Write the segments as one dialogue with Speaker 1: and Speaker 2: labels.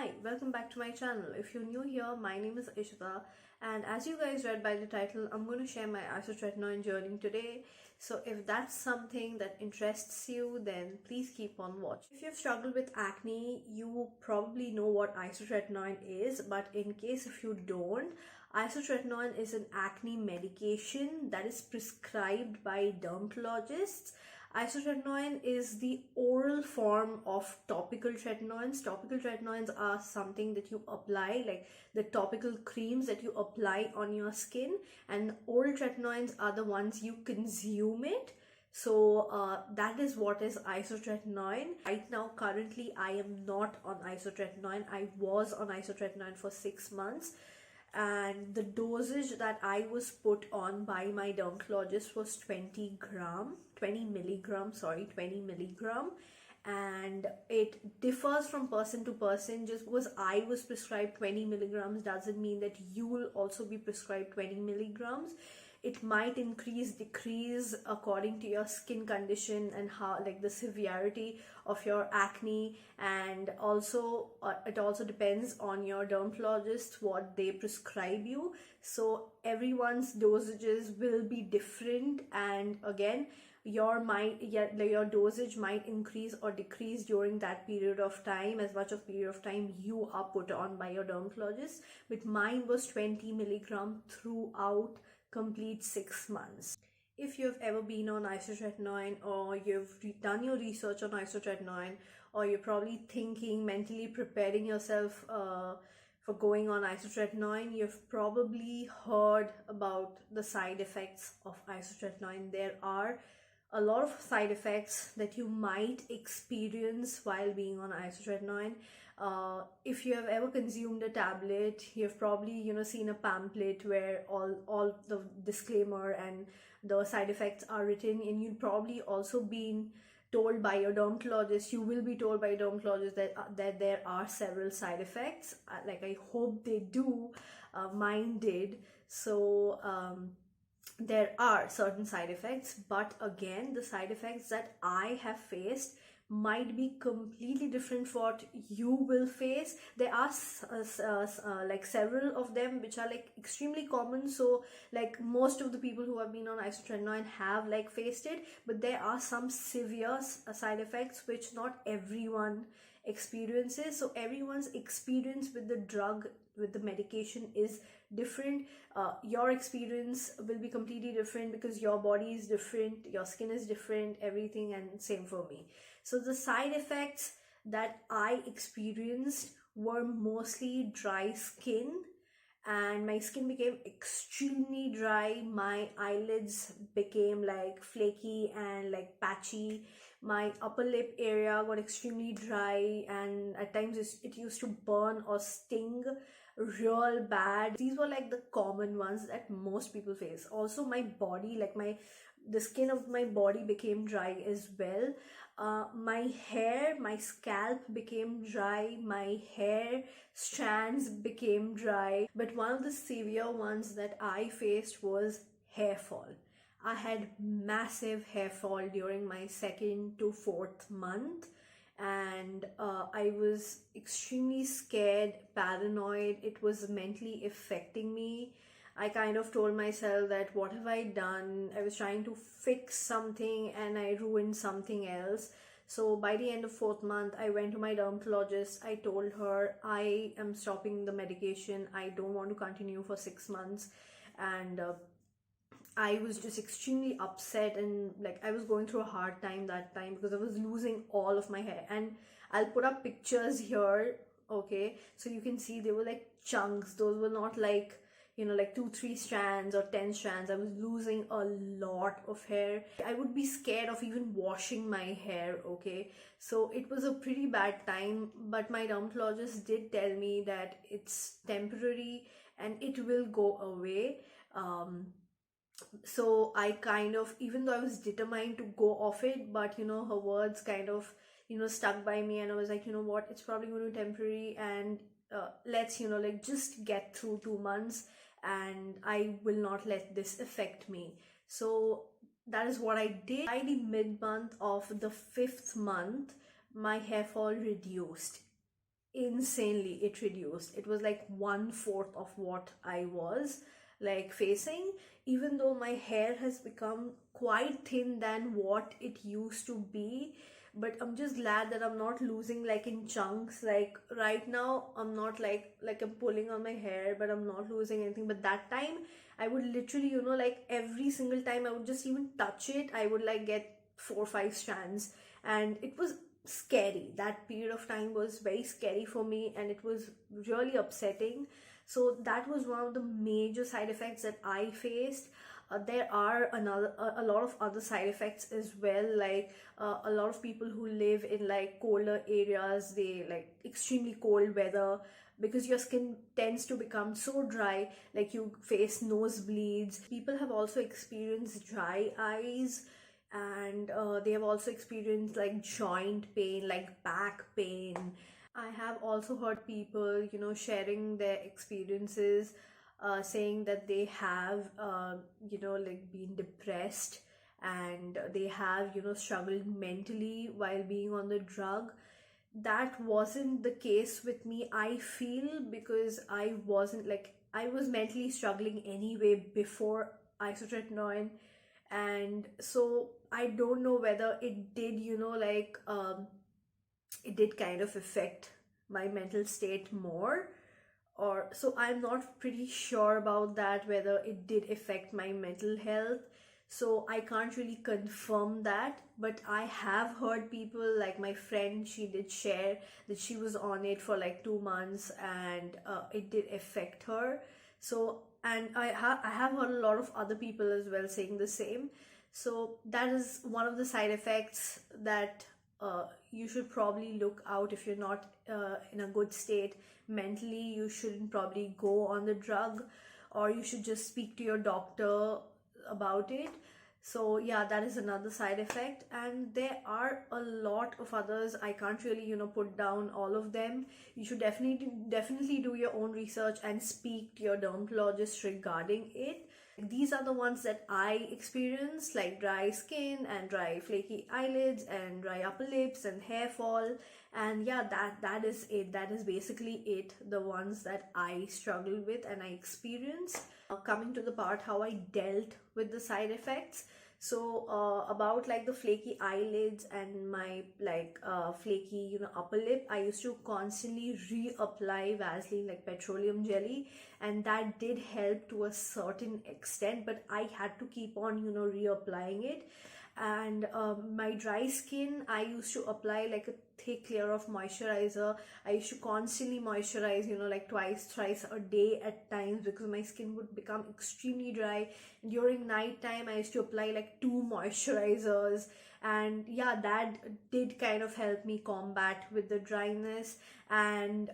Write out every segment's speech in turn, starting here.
Speaker 1: Hi, welcome back to my channel. If you're new here, my name is Ishita, and as you guys read by the title, I'm going to share my isotretinoin journey today. So if that's something that interests you, then please keep on watching. If you've struggled with acne, you probably know what isotretinoin is, but in case if you don't, isotretinoin is an acne medication that is prescribed by dermatologists. Isotretinoin is the oral form of topical tretinoins. Topical tretinoins are something that you apply, like the topical creams that you apply on your skin, and oral tretinoins are the ones you consume it. So that is what is isotretinoin. Right now, currently, I am not on isotretinoin. I was on isotretinoin for 6 months, and the dosage that I was put on by my dermatologist was 20 milligram, and it differs from person to person. Just because I was prescribed 20 milligrams doesn't mean that you will also be prescribed 20 milligrams. It might increase, decrease according to your skin condition and how, like, the severity of your acne, and also it also depends on your dermatologist what they prescribe you. So everyone's dosages will be different, and again, your dosage might increase or decrease during that period of time, as much of period of time you are put on by your dermatologist. But mine was 20 milligram throughout complete 6 months. If you've ever been on isotretinoin, or you've done your research on isotretinoin, or you're probably thinking, mentally preparing yourself for going on isotretinoin, you've probably heard about the side effects of isotretinoin. There are a lot of side effects that you might experience while being on isotretinoin. If you have ever consumed a tablet, you've probably seen a pamphlet where all the disclaimer and the side effects are written, and you've probably also been told by your dermatologist, you will be told by your dermatologist that there are several side effects. Like, I hope they do. Mine did. So there are certain side effects, but again, the side effects that I have faced might be completely different for what you will face. There are like several of them which are like extremely common, so like most of the people who have been on isotretinoin have like faced it, but there are some severe side effects which not everyone experiences. So everyone's experience with the drug, with the medication, is different. Your experience will be completely different because your body is different, your skin is different, everything, and same for me. So the side effects that I experienced were mostly dry skin, and my skin became extremely dry. My eyelids became like flaky and like patchy. My upper lip area got extremely dry, and at times it used to burn or sting real bad. These were like the common ones that most people face. Also, my body, like the skin of my body became dry as well. My hair, my scalp became dry, my hair strands became dry. But one of the severe ones that I faced was hair fall. I had massive hair fall during my 2nd to 4th month, and I was extremely scared, paranoid. It was mentally affecting me. I kind of told myself that what have I done? I was trying to fix something and I ruined something else. So by the end of 4th month, I went to my dermatologist. I told her I am stopping the medication. I don't want to continue for 6 months. And I was just extremely upset, and like I was going through a hard time that time because I was losing all of my hair. And I'll put up pictures here, okay, so you can see they were like chunks. Those were not like like 2-3 strands or 10 strands. I was losing a lot of hair. I would be scared of even washing my hair, okay. So it was a pretty bad time, but my dermatologist did tell me that it's temporary and it will go away. So I kind of, even though I was determined to go off it, but her words kind of stuck by me, and I was like, you know what, it's probably going to be temporary, and let's like just get through 2 months, and I will not let this affect me. So that is what I did. By the mid-month of the 5th month, my hair fall reduced. insanely, it reduced. It was like 1/4 of what I was like facing, even though my hair has become quite thin than what it used to be. But I'm just glad that I'm not losing like in chunks. Like right now I'm not like I'm pulling on my hair, but I'm not losing anything. But that time I would literally, like every single time I would just even touch it, I would like get 4 or 5 strands. And it was scary. That period of time was very scary for me, and it was really upsetting. So that was one of the major side effects that I faced. There are a lot of other side effects as well, like a lot of people who live in like colder areas, they like extremely cold weather, because your skin tends to become so dry, like you face nosebleeds. People have also experienced dry eyes, and they have also experienced like joint pain, like back pain. I have also heard people, sharing their experiences, saying that they have, like been depressed, and they have, struggled mentally while being on the drug. That wasn't the case with me, I feel, because I wasn't like, I was mentally struggling anyway before isotretinoin. And so I don't know whether it did, it did kind of affect my mental state more, or so I'm not pretty sure about that, whether it did affect my mental health. So I can't really confirm that, but I have heard people, like my friend, she did share that she was on it for like 2 months, and it did affect her. So, and I have heard a lot of other people as well saying the same. So that is one of the side effects that you should probably look out. If you're not in a good state mentally, you shouldn't probably go on the drug, or you should just speak to your doctor about it. So yeah, that is another side effect, and there are a lot of others. I can't really, put down all of them. You should definitely do your own research and speak to your dermatologist regarding it. These are the ones that I experienced, like dry skin and dry flaky eyelids and dry upper lips and hair fall. And yeah, that is it. That is basically it, the ones that I struggled with and I experienced. Coming to the part how I dealt with the side effects. So about like the flaky eyelids and my like flaky upper lip, I used to constantly reapply Vaseline, like petroleum jelly, and that did help to a certain extent, but I had to keep on reapplying it. And my dry skin, I used to apply like a thick layer of moisturizer. I used to constantly moisturize, like twice thrice a day at times, because my skin would become extremely dry. During night time, I used to apply like 2 moisturizers, and yeah, that did kind of help me combat with the dryness. And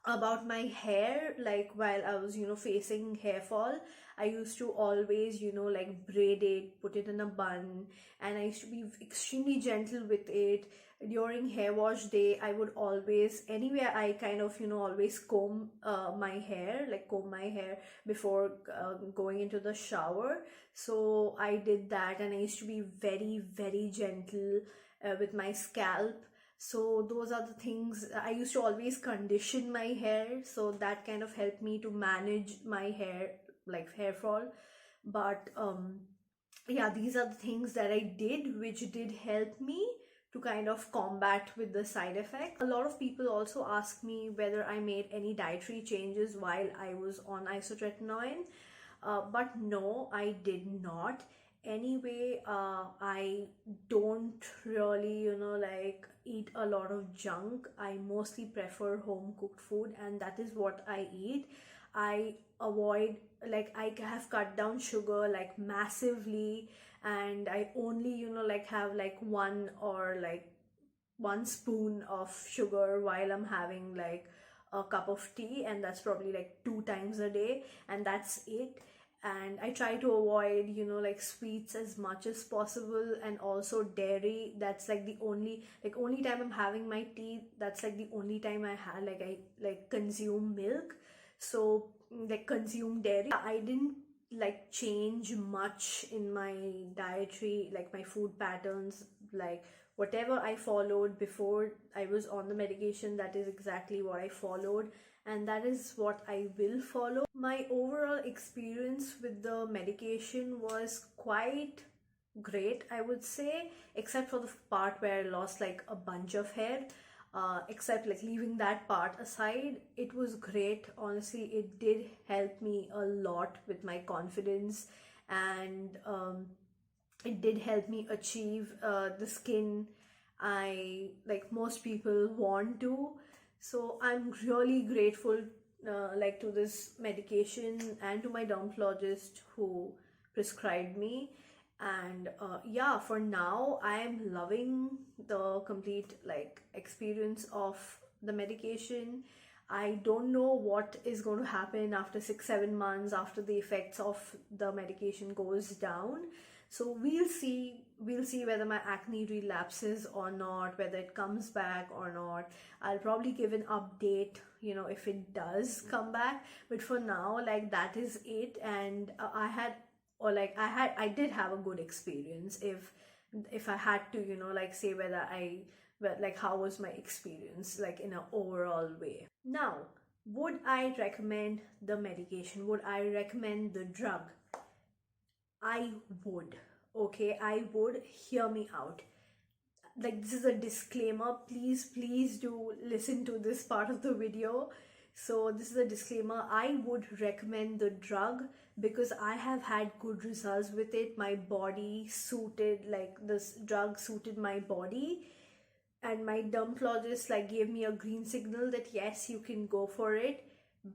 Speaker 1: about my hair, like while I was facing hair fall, I used to always like braid it, put it in a bun, and I used to be extremely gentle with it. During hair wash day, I would always, anyway, I kind of always comb my hair, like comb my hair before going into the shower. So I did that, and I used to be very, very gentle with my scalp. So those are the things. I used to always condition my hair, so that kind of helped me to manage my hair, like hair fall. But yeah, these are the things that I did, which did help me to kind of combat with the side effects. A lot of people also ask me whether I made any dietary changes while I was on isotretinoin, but no, I did not. Anyway, I don't really like eat a lot of junk. I mostly prefer home cooked food, and that is what I eat. I avoid, like I have cut down sugar like massively, and I only like have like one or like 1 spoon of sugar while I'm having like a cup of tea, and that's probably like 2 times a day, and that's it. And I try to avoid like sweets as much as possible, and also dairy. That's like the only time I'm having my tea. That's like the only time I like consume milk. So like consume dairy. I didn't like change much in my dietary, like my food patterns, like whatever I followed before I was on the medication, that is exactly what I followed, and that is what I will follow. My overall experience with the medication was quite great, I would say, except for the part where I lost like a bunch of hair. Except like leaving that part aside, it was great. Honestly, it did help me a lot with my confidence, and it did help me achieve the skin I, like most people, want to. So I'm really grateful like to this medication and to my dermatologist who prescribed me. And yeah, for now I am loving the complete like experience of the medication. I don't know what is going to happen after 6-7 months after the effects of the medication goes down. So we'll see whether my acne relapses or not, whether it comes back or not. I'll probably give an update, you know, if it does come back. But for now, like, that is it. And I did have a good experience. If I had to, you know, like, say whether like how was my experience, like in an overall way. Now, would I recommend the medication? Would I recommend the drug? I would. Okay, I would. Hear me out. Like, this is a disclaimer. Please do listen to this part of the video. So this is a disclaimer. I would recommend the drug because I have had good results with it. My body suited, like, this drug suited my body, and my dermatologist like gave me a green signal that yes, you can go for it.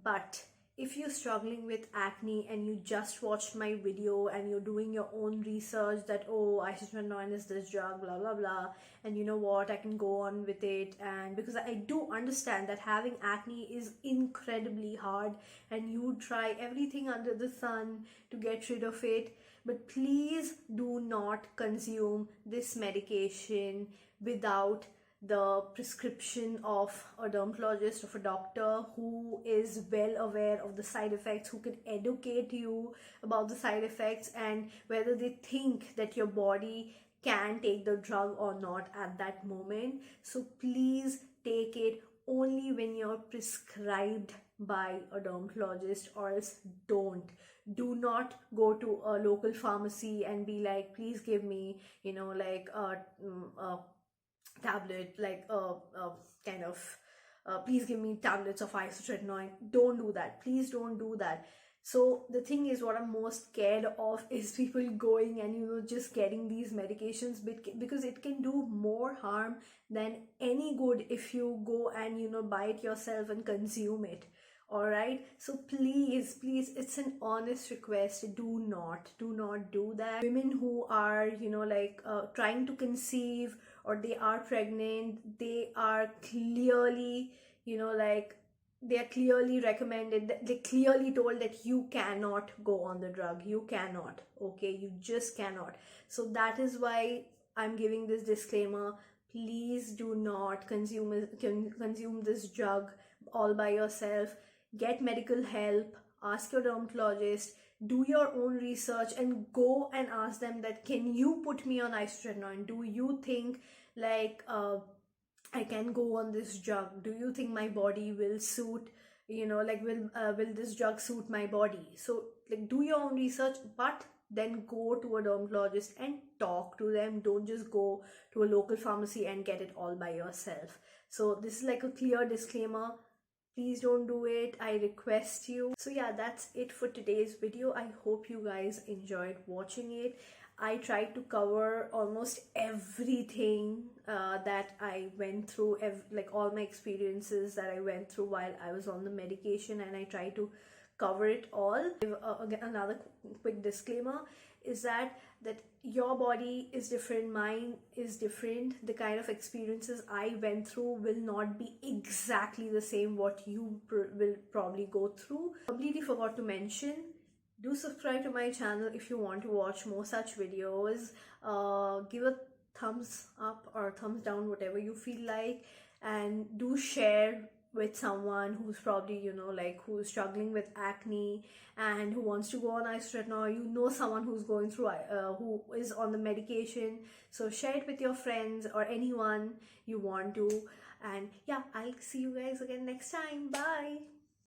Speaker 1: But if you're struggling with acne and you just watched my video and you're doing your own research that, oh, isotretinoin is this drug, blah blah blah, and you know what, I can go on with it, and because I do understand that having acne is incredibly hard and you try everything under the sun to get rid of it, but please do not consume this medication without the prescription of a dermatologist, of a doctor who is well aware of the side effects, who can educate you about the side effects and whether they think that your body can take the drug or not at that moment. So please take it only when you're prescribed by a dermatologist, or else don't. Do not go to a local pharmacy and be like, please give me, you know, like a tablet, like kind of please give me tablets of isotretinoin. Don't do that. Please don't do that. So the thing is, what I'm most scared of is people going and, you know, just getting these medications because it can do more harm than any good if you go and, you know, buy it yourself and consume it. All right, so please, it's an honest request, do not do that. Women who are, you know, like trying to conceive, or they are pregnant, they are clearly, you know, like, they are clearly recommended, they clearly told that you cannot go on the drug. You cannot. Okay, you just cannot. So that is why I'm giving this disclaimer. Please do not consume this drug all by yourself. Get medical help, ask your dermatologist, do your own research, and go and ask them that, can you put me on isotretinoin? Do you think like I can go on this drug? Do you think my body will suit, you know, like, will this drug suit my body? So like, do your own research, but then go to a dermatologist and talk to them. Don't just go to a local pharmacy and get it all by yourself. So this is like a clear disclaimer. Please don't do it, I request you. So yeah, that's it for today's video. I hope you guys enjoyed watching it. I tried to cover almost everything that I went through, like all my experiences that I went through while I was on the medication, and I tried to cover it all. Again, another quick disclaimer is that your body is different, mine is different. The kind of experiences I went through will not be exactly the same what you will probably go through. Completely forgot to mention, do subscribe to my channel if you want to watch more such videos. Give a thumbs up or thumbs down, whatever you feel like, and do share with someone who's probably, you know, like who's struggling with acne and who wants to go on isotretinoin, you know, someone who's going through who is on the medication, so share it with your friends or anyone you want to. And yeah, I'll see you guys again next time. Bye.